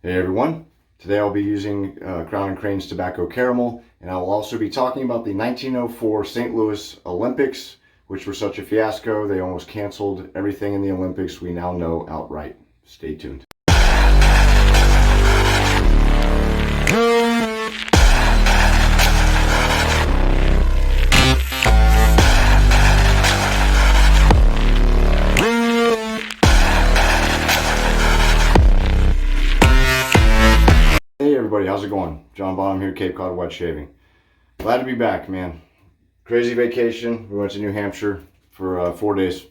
Hey everyone, today I'll be using Crowne and Crane's Tobacco Caramel, and I will also be talking about the 1904 St. Louis Olympics, which were such a fiasco they almost canceled everything in the Olympics we now know outright. Stay tuned. Hey everybody, how's it going? John Bonham here, Cape Cod Wet Shaving. Glad to be back, man. Crazy vacation. We went to New Hampshire for 4 days.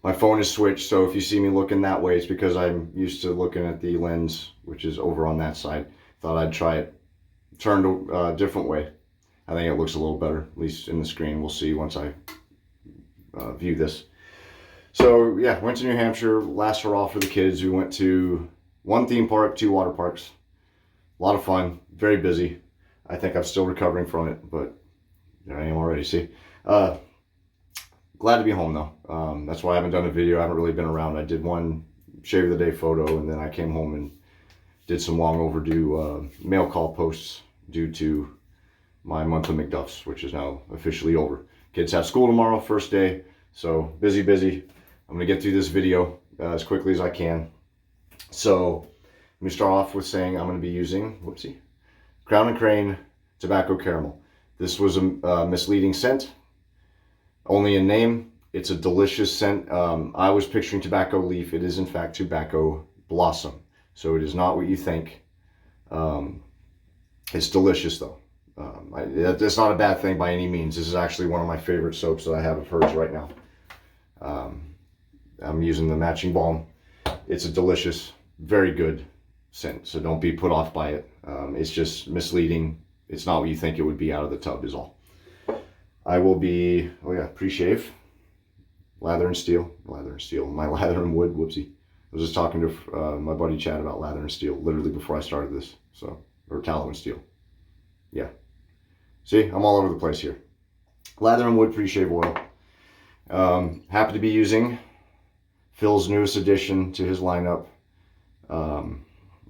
My phone is switched, so if you see me looking that way, it's because I'm used to looking at the lens, which is over on that side. Thought I'd try it turned a different way. I think it looks a little better, at least in the screen. We'll see once I view this. So yeah, went to New Hampshire. Last hurrah for the kids. We went to one theme park, 2 water parks. A lot of fun, very busy. I think I'm still recovering from it, but there I am already, see? Glad to be home though. That's why I haven't done a video. I haven't really been around. I did one shave of the day photo, and then I came home and did some long overdue mail call posts due to my month of McDuff's, which is now officially over. Kids have school tomorrow, first day, so busy. I'm gonna get through this video as quickly as I can. So let me start off with saying I'm going to be using, Crowne and Crane Tobacco Caramel. This was a misleading scent, only in name. It's a delicious scent. I was picturing tobacco leaf. It is in fact tobacco blossom, so it is not what you think. It's delicious though. It's not a bad thing by any means. This is actually one of my favorite soaps that I have of hers right now. I'm using the matching balm. It's a delicious, very good scent, so don't be put off by it. It's just misleading. It's not what you think it would be out of the tub is all. I will be, pre-shave, lather and steel, my lather and wood, whoopsie. I was just talking to my buddy Chad about lather and steel literally before I started this, or tallow and steel. Yeah, see, I'm all over the place here. Lather and wood pre-shave oil. Happy to be using Phil's newest addition to his lineup,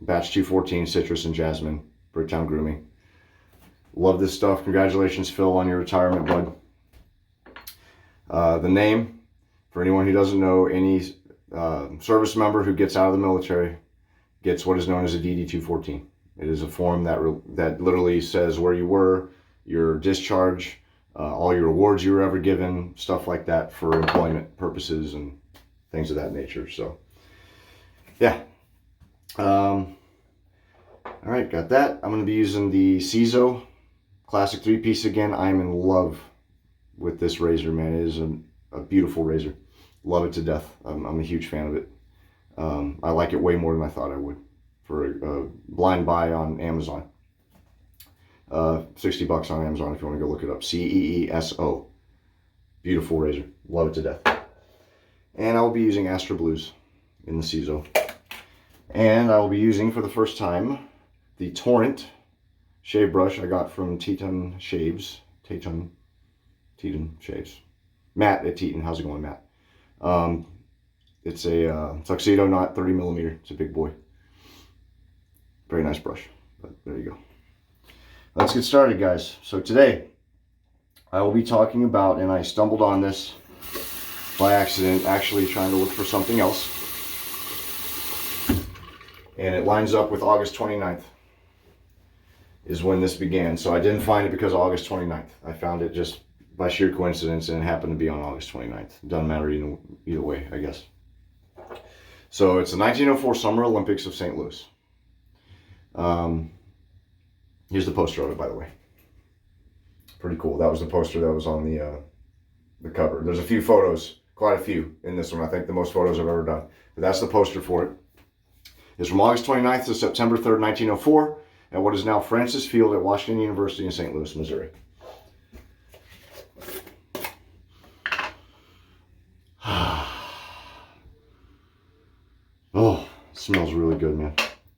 batch 214 citrus and jasmine, Bricktown Grooming. Love this stuff. Congratulations, Phil, on your retirement, bud. The name, for anyone who doesn't know, any service member who gets out of the military gets what is known as a DD-214. It is a form that literally says where you were, your discharge, all your awards you were ever given, stuff like that for employment purposes and things of that nature. So yeah. All right, got that. I'm going to be using the Ceeso Classic 3-piece again. I'm in love with this razor, man. It is a beautiful razor. Love it to death. I'm a huge fan of it. I like it way more than I thought I would for a blind buy on Amazon. $60 on Amazon if you want to go look it up. Ceeso. Beautiful razor. Love it to death. And I'll be using Astra Blues in the Ceeso. And I will be using, for the first time, the Torrent shave brush I got from Teton Shaves. Teton Shaves. Matt at Teton. How's it going, Matt? It's a tuxedo knot, 30 millimeter. It's a big boy. Very nice brush. But there you go. Let's get started, guys. So today, I will be talking about, and I stumbled on this by accident, actually trying to look for something else. And it lines up with August 29th is when this began. So I didn't find it because of August 29th. I found it just by sheer coincidence, and it happened to be on August 29th. Doesn't matter either way, I guess. So it's the 1904 Summer Olympics of St. Louis. Here's the poster of it, by the way. Pretty cool. That was the poster that was on the cover. There's a few photos, quite a few in this one. I think the most photos I've ever done. But that's the poster for it. It's from August 29th to September 3rd, 1904, at what is now Francis Field at Washington University in St. Louis, Missouri. Oh, it smells really good, man.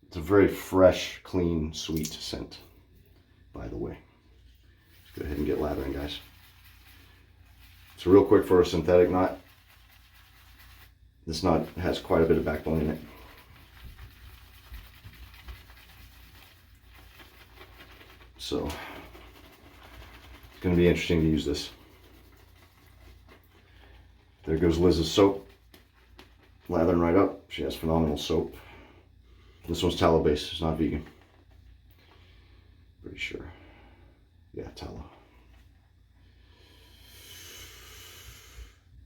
It's a very fresh, clean, sweet scent, by the way. Let's go ahead and get lathering, guys. So real quick for a synthetic knot, this knot has quite a bit of backbone in it. So it's going to be interesting to use this. There goes Liz's soap. Lathering right up. She has phenomenal soap. This one's tallow based. It's not vegan. Pretty sure. Yeah, tallow.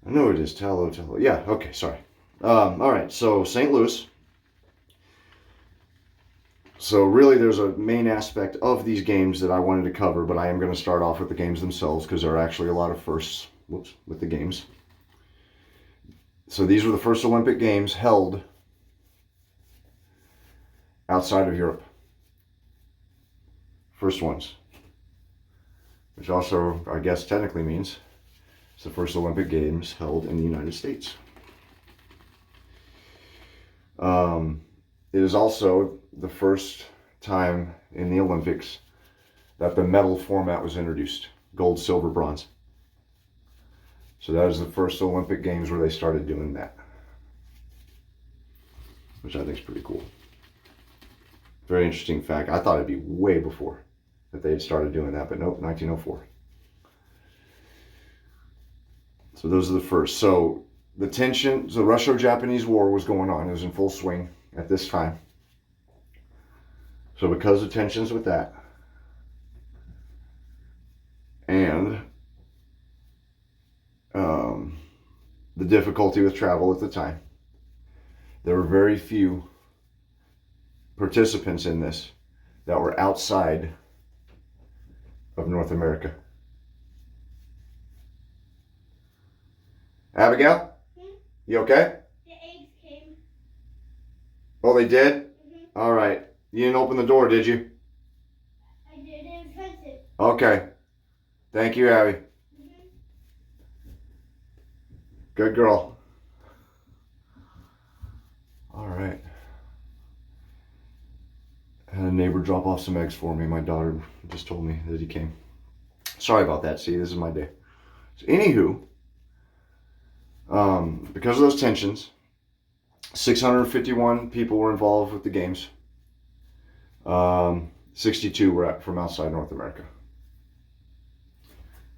I know it is tallow. Yeah, okay, sorry. All right, so St. Louis. So really there's a main aspect of these games that I wanted to cover, but I am going to start off with the games themselves because there are actually a lot of firsts, with the games. So these were the first Olympic Games held outside of Europe. First ones. Which also, I guess, technically means it's the first Olympic Games held in the United States. It is also the first time in the Olympics that the medal format was introduced. Gold, silver, bronze. So that is the first Olympic Games where they started doing that. Which I think is pretty cool. Very interesting fact. I thought it'd be way before that they had started doing that, but nope, 1904. So those are the first. So the Russo-Japanese War was going on. It was in full swing at this time. So because of tensions with that, and the difficulty with travel at the time, there were very few participants in this that were outside of North America. Abigail? You okay? The eggs came. Oh, they did? All right. You didn't open the door, did you? I did it in Unscented. Okay. Thank you, Abby. Good girl. All right. I had a neighbor drop off some eggs for me. My daughter just told me that he came. Sorry about that. See, this is my day. So, anywho, because of those tensions, 651 people were involved with the games. 62 were from outside North America.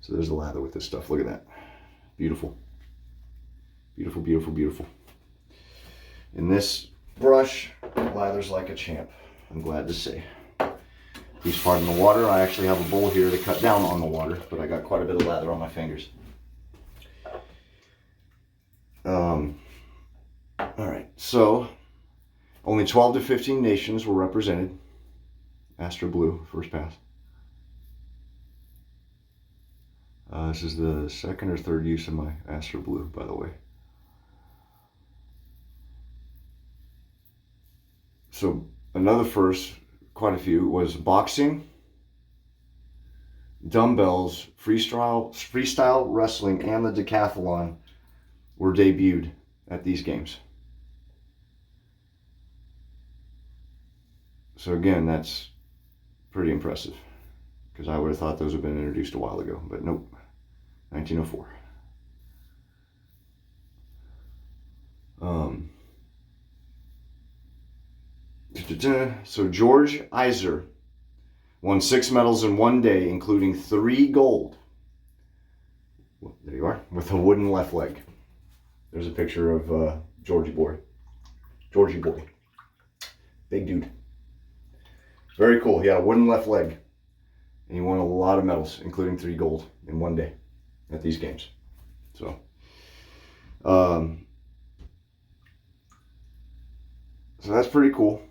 So there's the lather with this stuff. Look at that. Beautiful. Beautiful, beautiful, beautiful. And this brush lathers like a champ, I'm glad to say. Please pardon the water. I actually have a bowl here to cut down on the water, but I got quite a bit of lather on my fingers. All right, so only 12 to 15 nations were represented. Astra blue, first pass. This is the second or third use of my Astra blue, by the way. So another first, quite a few, was boxing, dumbbells, freestyle wrestling, and the decathlon were debuted at these games. So again, that's pretty impressive, because I would have thought those had been introduced a while ago, but nope, 1904. So George Iser won 6 medals in one day, including 3 gold. There you are, with a wooden left leg. There's a picture of Georgie boy. Big dude. Very cool. He had a wooden left leg, and he won a lot of medals, including 3 gold in one day at these games. So, so that's pretty cool.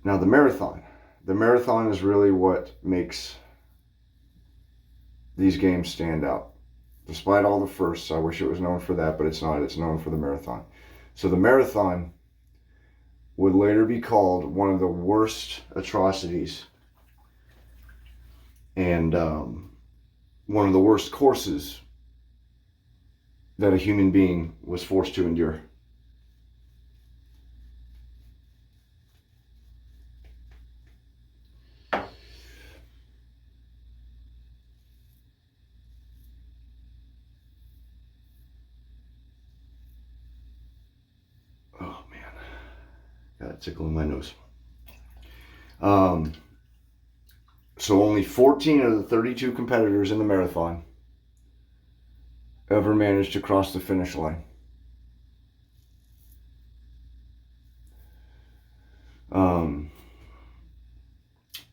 Now the marathon. The marathon is really what makes these games stand out. Despite all the firsts, I wish it was known for that, but it's not. It's known for the marathon. So the marathon would later be called one of the worst atrocities and one of the worst courses that a human being was forced to endure. Oh man, got a tickle in my nose. So only 14 of the 32 competitors in the marathon ever managed to cross the finish line.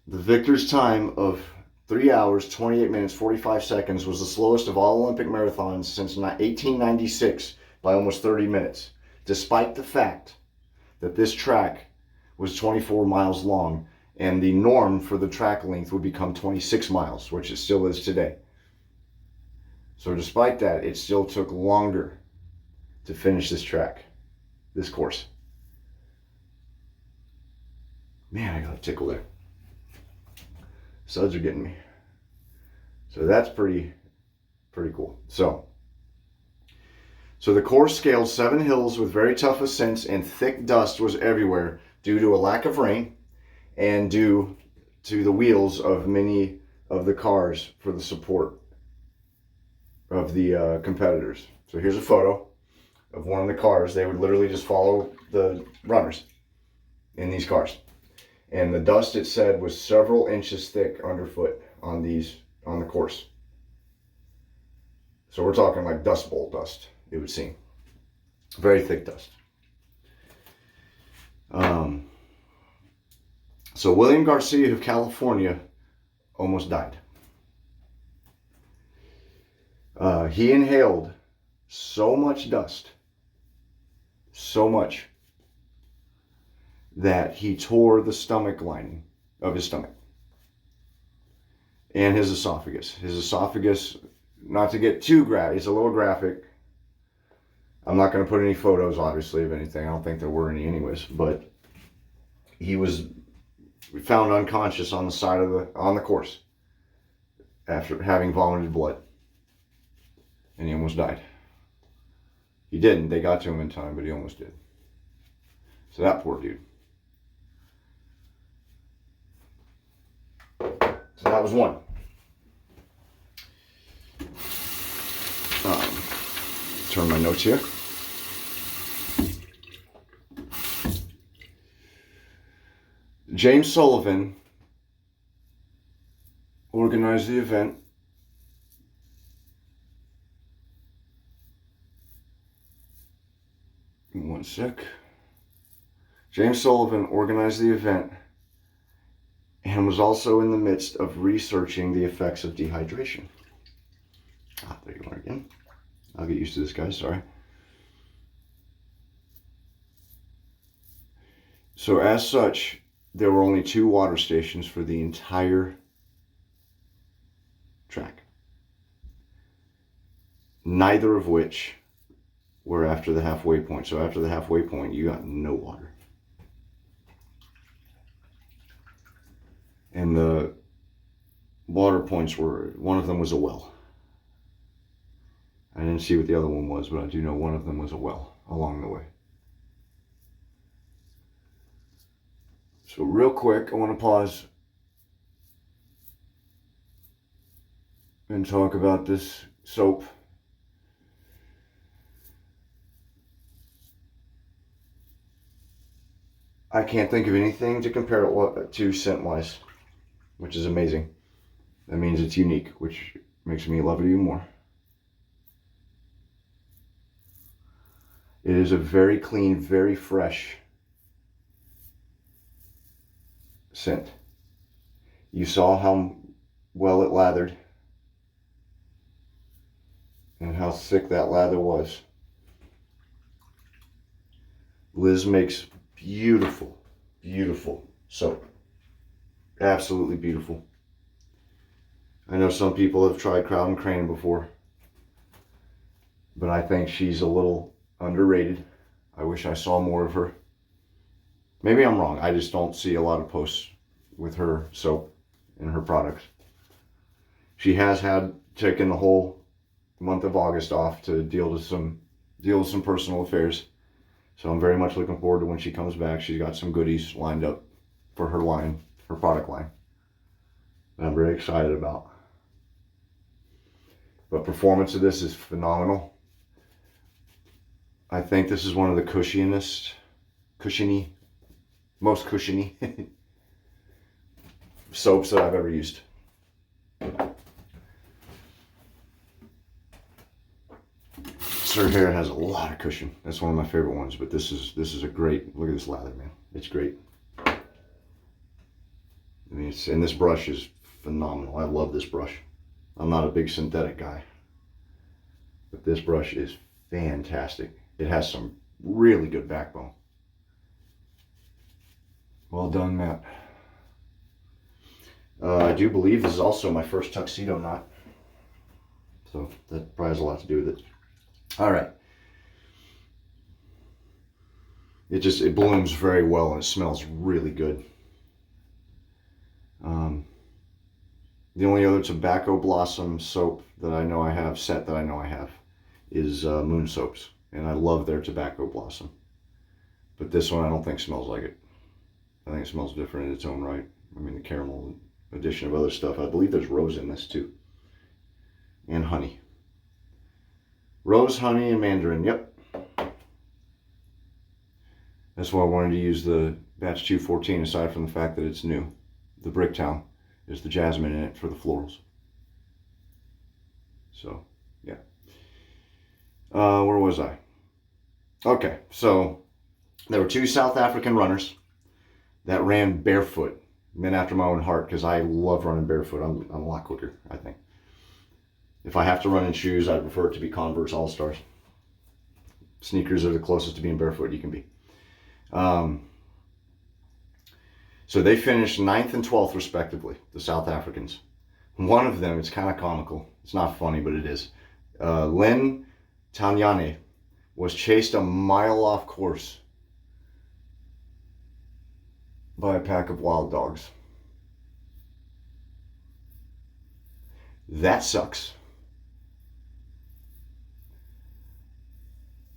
The victor's time of 3 hours, 28 minutes, 45 seconds was the slowest of all Olympic marathons since 1896 by almost 30 minutes, despite the fact that this track was 24 miles long and the norm for the track length would become 26 miles, which it still is today. So despite that, it still took longer to finish this track, this course. Man, I got a tickle there. Suds are getting me. So that's pretty cool. So the course scaled 7 hills with very tough ascents, and thick dust was everywhere due to a lack of rain and due to the wheels of many of the cars for the support of the competitors. So here's a photo of one of the cars. They would literally just follow the runners in these cars. And the dust, it said, was several inches thick underfoot on the course. So we're talking like dust bowl dust, it would seem. Very thick dust. So William Garcia of California almost died. He inhaled so much dust, so much, that he tore the stomach lining of his stomach and his esophagus. His esophagus, not to get too graphic, it's a little graphic. I'm not going to put any photos, obviously, of anything. I don't think there were any anyways, but he was found unconscious on the side of on the course after having vomited blood, and he almost died. He didn't. They got to him in time, but he almost did. So that poor dude. So that was one. Turn my notes here. James Sullivan organized the event. One sec. James Sullivan organized the event and was also in the midst of researching the effects of dehydration. There you are again. I'll get used to this, guys. Sorry. So as such, there were only 2 water stations for the entire track. Neither of which were after the halfway point. So after the halfway point, you got no water. And the water points were, one of them was a well. I didn't see what the other one was, but I do know one of them was a well along the way. So real quick, I want to pause and talk about this soap. I can't think of anything to compare it to scent-wise, which is amazing. That means it's unique, which makes me love it even more. It is a very clean, very fresh scent. You saw how well it lathered and how thick that lather was. Liz makes beautiful, beautiful soap. Absolutely beautiful. I know some people have tried Crowne before, but I think she's a little underrated. I wish I saw more of her. Maybe I'm wrong. I just don't see a lot of posts with her soap and her products. She has taken the whole month of August off to deal with some personal affairs. So I'm very much looking forward to when she comes back. She's got some goodies lined up for her line, her product line, that I'm very excited about. But performance of this is phenomenal. I think this is one of the most cushiony soaps that I've ever used. Her hair has a lot of cushion. That's one of my favorite ones, but this is a great, look at this lather, man. It's great. I mean, and this brush is phenomenal. I love this brush. I'm not a big synthetic guy, but this brush is fantastic. It has some really good backbone. Well done, Matt. I do believe this is also my first tuxedo knot, so that probably has a lot to do with it. All right. It blooms very well and it smells really good. The only other tobacco blossom soap that I know I have, scent that I know I have, is Moon Soaps. And I love their tobacco blossom. But this one I don't think smells like it. I think it smells different in its own right. I mean, the caramel addition of other stuff. I believe there's rose in this too. And honey. Rose, honey, and mandarin. Yep. That's why I wanted to use the batch 214, aside from the fact that it's new. The Bricktown. There's the jasmine in it for the florals. So, yeah. Where was I? Okay, so there were 2 South African runners that ran barefoot. Men after my own heart, because I love running barefoot. I'm a lot quicker, I think. If I have to run in shoes, I prefer it to be Converse All-Stars. Sneakers are the closest to being barefoot you can be. So they finished 9th and 12th respectively, the South Africans. One of them, it's kind of comical. It's not funny, but it is. Len Tanyane was chased a mile off course by a pack of wild dogs. That sucks.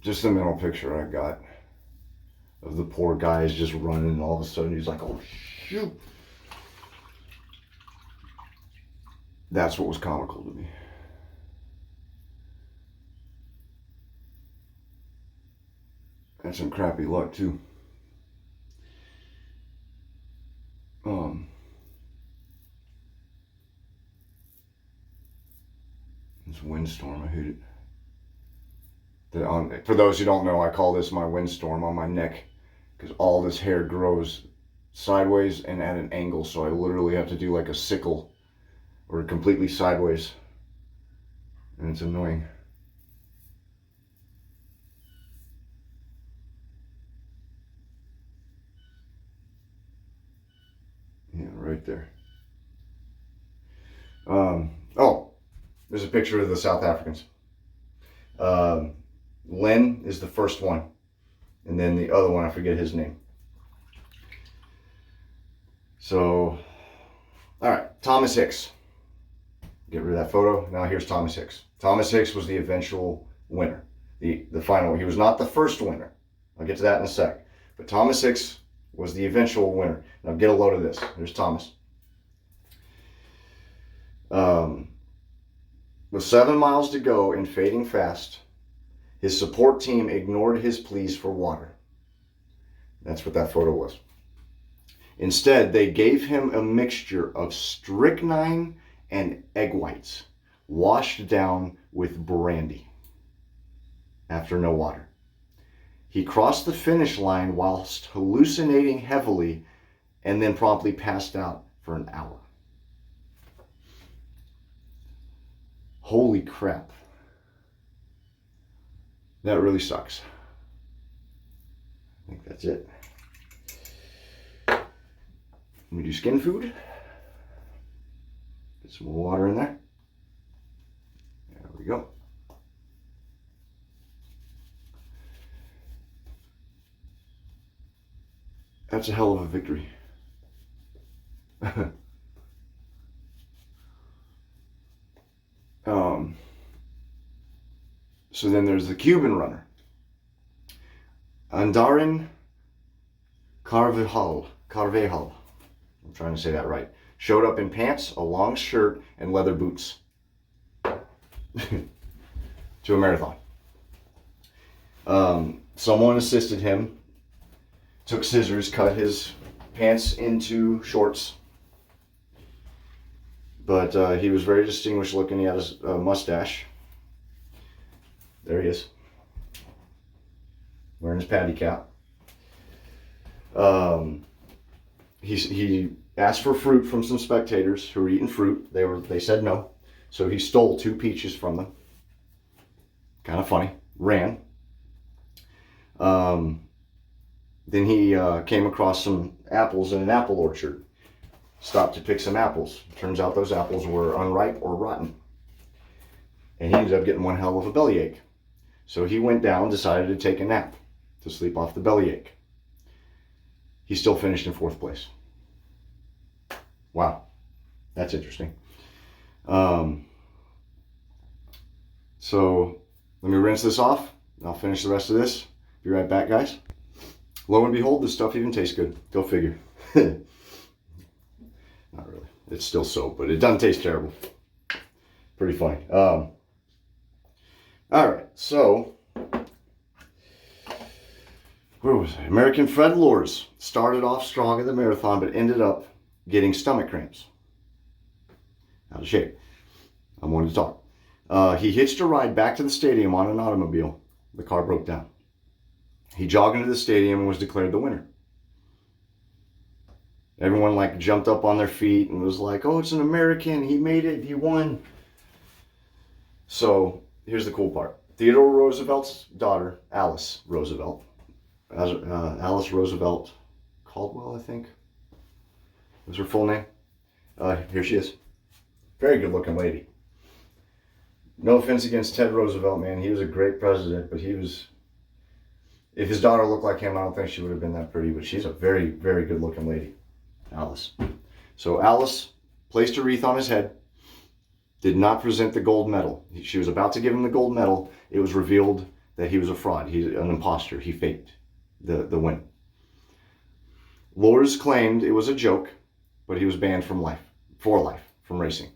Just the mental picture I got of the poor guy is just running, and all of a sudden he's like, oh shoot. That's what was comical to me. That's some crappy luck too. This windstorm, I hate it. For those who don't know, I call this my windstorm on my neck because all this hair grows sideways and at an angle, so I literally have to do like a sickle or completely sideways, and it's annoying. Yeah, right there. Oh, there's a picture of the South Africans. Len is the first one, and then the other one, I forget his name. So, all right, Thomas Hicks. Get rid of that photo. Now here's Thomas Hicks. Thomas Hicks was the eventual winner, the final. He was not the first winner. I'll get to that in a sec. But Thomas Hicks was the eventual winner. Now get a load of this. There's Thomas. With 7 miles to go and fading fast, his support team ignored his pleas for water. That's what that photo was. Instead, they gave him a mixture of strychnine and egg whites, washed down with brandy. After no water. He crossed the finish line whilst hallucinating heavily and then promptly passed out for an hour. Holy crap. That really sucks. I think that's it. Let me do skin food. Get some more water in there. There we go. That's a hell of a victory. So then there's the Cuban runner. Mandarin Carvajal. I'm trying to say that right. Showed up in pants, a long shirt, and leather boots to a marathon. Someone assisted him, took scissors, cut his pants into shorts, But he was very distinguished looking. He had a mustache. There he is. Wearing his paddy cap. He asked for fruit from some spectators who were eating fruit. They said no. So he stole 2 peaches from them. Kind of funny. Ran. Then he came across some apples in an apple orchard. Stopped to pick some apples. Turns out those apples were unripe or rotten. And he ended up getting one hell of a bellyache. So he went down, decided to take a nap to sleep off the bellyache. He still finished in 4th place. Wow. That's interesting. So let me rinse this off. I'll finish the rest of this. Be right back, guys. Lo and behold, this stuff even tastes good. Go figure. Not really. It's still soap, but it doesn't taste terrible. Pretty funny. All right, so where was I? American Fred Lors started off strong in the marathon, but ended up getting stomach cramps. Out of shape. I wanted to talk. He hitched a ride back to the stadium on an automobile. The car broke down. He jogged into the stadium and was declared the winner. Everyone like jumped up on their feet and was like, oh, it's an American. He made it. He won. So here's the cool part. Theodore Roosevelt's daughter, Alice Roosevelt. Alice Roosevelt Caldwell, I think, was her full name. Here she is. Very good looking lady. No offense against Ted Roosevelt, man. He was a great president, but if his daughter looked like him, I don't think she would have been that pretty, but she's a very, very good looking lady. Alice. So Alice placed a wreath on his head, did not present the gold medal. She was about to give him the gold medal. It was revealed that he was a fraud. He's an imposter. He faked the win. Lors claimed it was a joke, but he was banned for life from racing.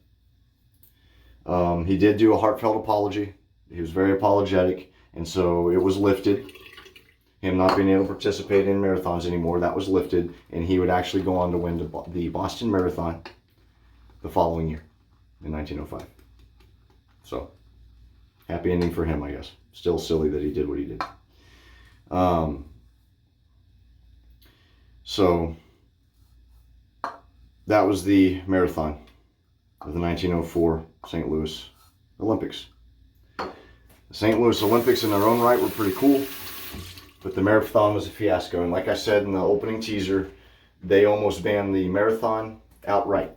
He did do a heartfelt apology. He was very apologetic, and so it was lifted. Him not being able to participate in marathons anymore, that was lifted, and he would actually go on to win the Boston Marathon the following year, in 1905. So, happy ending for him, I guess. Still silly that he did what he did. So, that was the marathon of the 1904 St. Louis Olympics. The St. Louis Olympics in their own right were pretty cool. But the marathon was a fiasco. And like I said in the opening teaser, they almost banned the marathon outright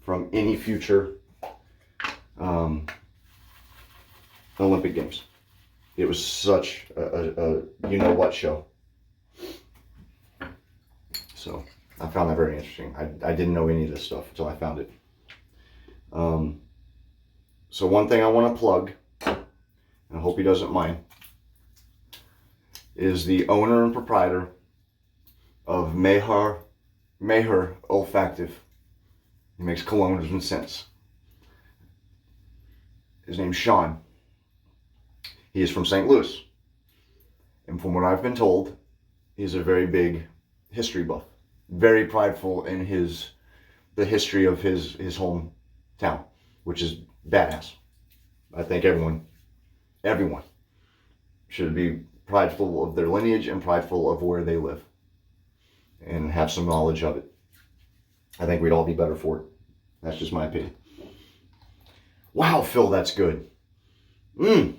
from any future Olympic Games. It was such a you-know-what show. So I found that very interesting. I didn't know any of this stuff until I found it. So one thing I want to plug, and I hope he doesn't mind, is the owner and proprietor of Maher Olfactive. He makes colognes and scents. His name's Sean. He is from St. Louis. And from what I've been told, he's a very big history buff. Very prideful in the history of his hometown, which is badass. I think everyone should be prideful of their lineage and prideful of where they live and have some knowledge of it. I think we'd all be better for it. That's just my opinion. Wow, Phil, that's good. I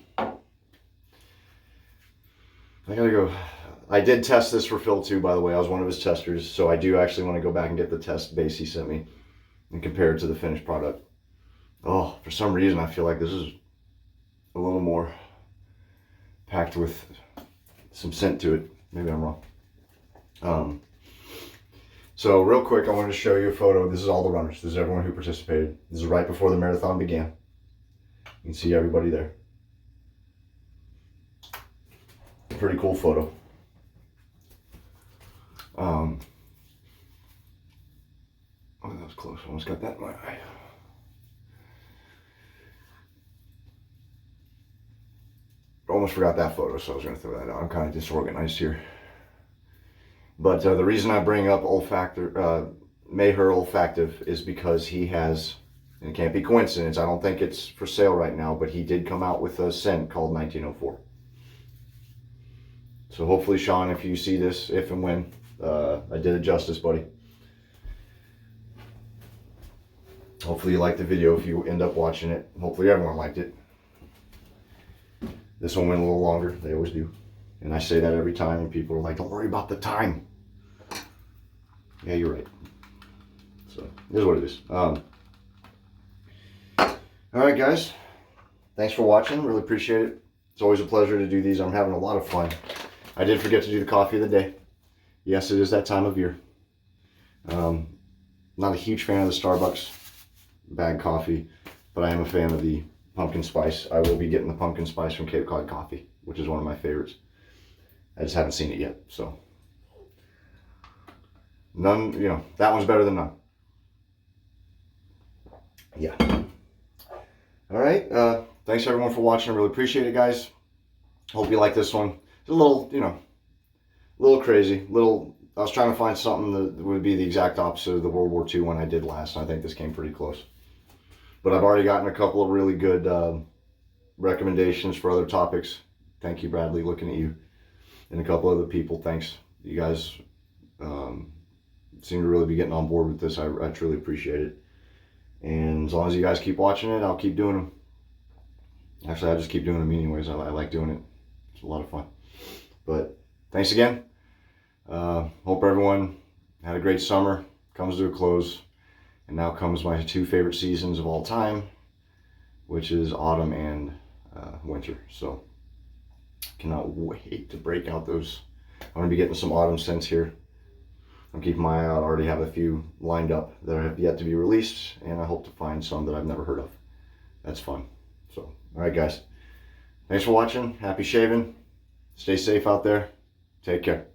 gotta go. I did test this for Phil too, by the way. I was one of his testers, so I do actually want to go back and get the test base he sent me and compare it to the finished product. Oh, for some reason I feel like this is a little more packed with some scent to it. Maybe I'm wrong. So real quick, I wanted to show you a photo. This is all the runners. This is everyone who participated. This is right before the marathon began. You can see everybody there. Pretty cool photo. Oh, that was close. Almost got that in my eye. Almost forgot that photo, so I was going to throw that out. I'm kind of disorganized here. But the reason I bring up Maher Olfactive is because he has And it can't be coincidence. I don't think it's for sale right now, but he did come out with a scent called 1904. So hopefully, Sean, if you see this, if and when, I did it justice, buddy. Hopefully you liked the video if you end up watching it. Hopefully everyone liked it. This one went a little longer. They always do. And I say that every time, and people are like, don't worry about the time. Yeah, you're right. So, it is what it is. Alright, guys. Thanks for watching. Really appreciate it. It's always a pleasure to do these. I'm having a lot of fun. I did forget to do the coffee of the day. Yes, it is that time of year. Not a huge fan of the Starbucks bag coffee, but I am a fan of the pumpkin spice. I will be getting the pumpkin spice from Cape Cod Coffee, which is one of my favorites. I just haven't seen it yet, so. None, you know, that one's better than none. Yeah. All right. Thanks everyone for watching. I really appreciate it, guys. Hope you like this one. It's a little, you know, a little crazy. I was trying to find something that would be the exact opposite of the World War II one I did last, and I think this came pretty close. But I've already gotten a couple of really good recommendations for other topics. Thank you, Bradley, looking at you. And a couple other people, thanks. You guys seem to really be getting on board with this. I truly appreciate it. And as long as you guys keep watching it, I'll keep doing them. Actually, I just keep doing them anyways. I like doing it. It's a lot of fun. But thanks again. Hope everyone had a great summer. Comes to a close. And now comes my two favorite seasons of all time, which is autumn and winter. So cannot wait to break out those. I'm going to be getting some autumn scents here. I'm keeping my eye out. I already have a few lined up that have yet to be released, and I hope to find some that I've never heard of. That's fun. So, all right, guys. Thanks for watching. Happy shaving. Stay safe out there. Take care.